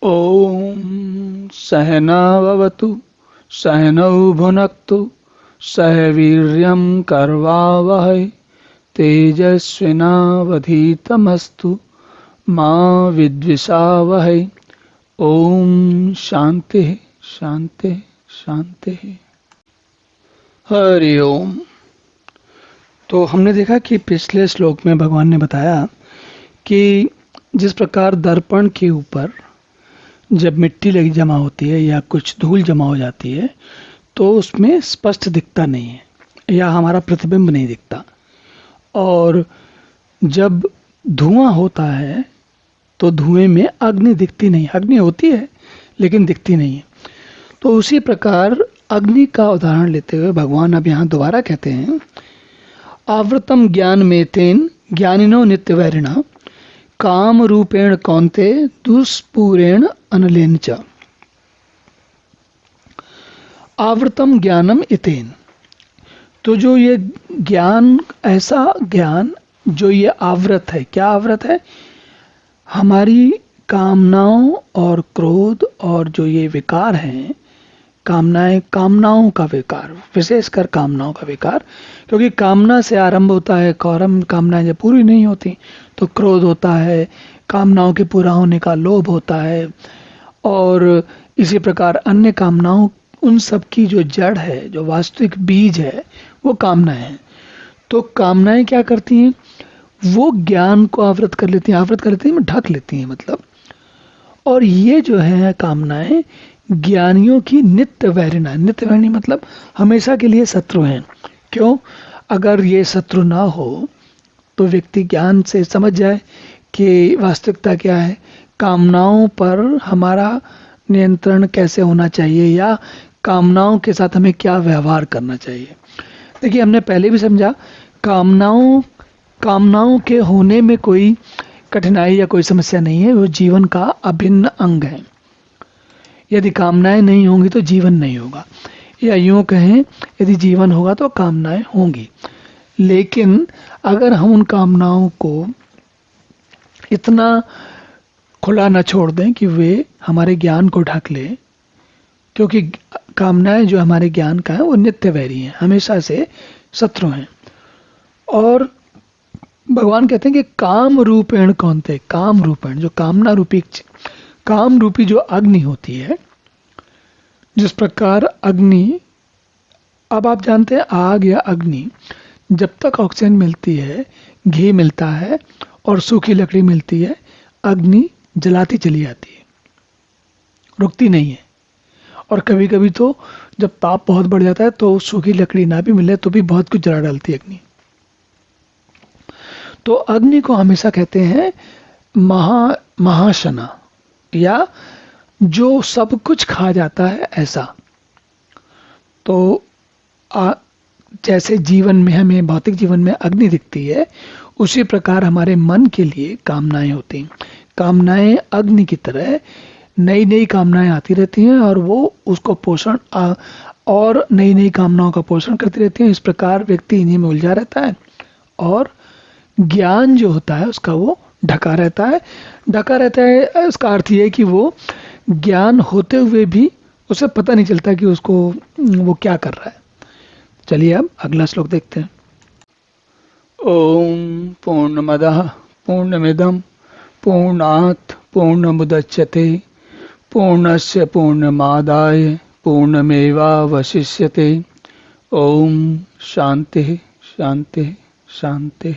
ॐ सहनाववतु सहनौ भुनक्तु सह वीर्यं कर्वावहै तेजस्विनावधीतमस्तु मा विद्विषावहै। ओम शांति शांति शांति। हरि ओम। तो हमने देखा कि पिछले श्लोक में भगवान ने बताया कि जिस प्रकार दर्पण के ऊपर जब मिट्टी लगी जमा होती है या कुछ धूल जमा हो जाती है तो उसमें स्पष्ट दिखता नहीं है या हमारा प्रतिबिंब नहीं दिखता, और जब धुआं होता है तो धुएं में अग्नि दिखती नहीं, अग्नि होती है लेकिन दिखती नहीं है। तो उसी प्रकार अग्नि का उदाहरण लेते हुए भगवान अब यहाँ दोबारा कहते हैं, आवृतम ज्ञान में तेन ज्ञानिनो नित्य वैरिणा काम रूपेण कौन्ते दुष्पूरेण अनलेन च। आवृतम ज्ञानम इतेन, तो जो ये ज्ञान, ऐसा ज्ञान जो ये आवृत है, क्या आवृत है? हमारी कामनाओं और क्रोध और जो ये विकार हैं, कामनाएं, कामनाओं का विकार, विशेषकर कामनाओं का विकार, क्योंकि कामना से आरंभ होता है। कामनाएं जब पूरी नहीं होती तो क्रोध होता है, कामनाओं के पूरा होने का लोभ होता है, और इसी प्रकार अन्य कामनाओं, उन सब की जो जड़ है, जो वास्तविक बीज है, वो कामनाएं हैं। तो कामनाएं क्या करती हैं? वो ज्ञान को आवृत कर लेती हैं, ढक लेती हैं मतलब। और ये जो है कामनाएं ज्ञानियों की नित्य वैरिणा, नित्य वैरिणी मतलब हमेशा के लिए शत्रु हैं। क्यों? अगर ये शत्रु ना हो तो व्यक्ति ज्ञान से समझ जाए कि वास्तविकता क्या है, कामनाओं पर हमारा नियंत्रण कैसे होना चाहिए या कामनाओं के साथ हमें क्या व्यवहार करना चाहिए। देखिए, हमने पहले भी समझा, कामनाओं के होने में कोई कठिनाई या कोई समस्या नहीं है, वो जीवन का अभिन्न अंग है। यदि कामनाएं नहीं होंगी तो जीवन नहीं होगा, या यूं कहें यदि जीवन होगा तो कामनाएं होंगी। लेकिन अगर हम उन कामनाओं को इतना खुला न छोड़ दें कि वे हमारे ज्ञान को ढक ले, क्योंकि कामनाएं जो हमारे ज्ञान का है वो नित्य वैरी हैं, हमेशा से शत्रु हैं। और भगवान कहते हैं कि काम रूपेण कौन्ते, काम रूपेण, जो कामना रूपी, काम रूपी जो अग्नि होती है, जिस प्रकार अग्नि, अब आप जानते हैं आग या अग्नि, जब तक ऑक्सीजन मिलती है, घी मिलता है और सूखी लकड़ी मिलती है, अग्नि जलाती चली जाती है, रुकती नहीं है। और कभी कभी तो जब ताप बहुत बढ़ जाता है तो सूखी लकड़ी ना भी मिले तो भी बहुत कुछ जला डालती है अग्नि। तो अग्नि को हमेशा कहते हैं महाशना, या जो सब कुछ खा जाता है, ऐसा। तो जैसे जीवन में हमें, भौतिक जीवन में अग्नि दिखती है, उसी प्रकार हमारे मन के लिए कामनाएं होती हैं। कामनाएं अग्नि की तरह नई नई कामनाएं आती रहती हैं और वो उसको पोषण और नई नई कामनाओं का पोषण करती रहती हैं। इस प्रकार व्यक्ति इन्हीं में उलझा रहता है और ज्ञान जो होता है उसका वो ढका रहता है। इसका अर्थ ये है कि वो ज्ञान होते हुए भी उसे पता नहीं चलता कि उसको वो क्या कर रहा है। चलिए अब अगला श्लोक देखते हैं। ओम पूर्णमदः पूर्णमिदं पूर्णात् पूर्णमुदच्यते पूर्णस्य पूर्णमादाय पूर्णमेवावशिष्यते। ओम शांति शांति शांति।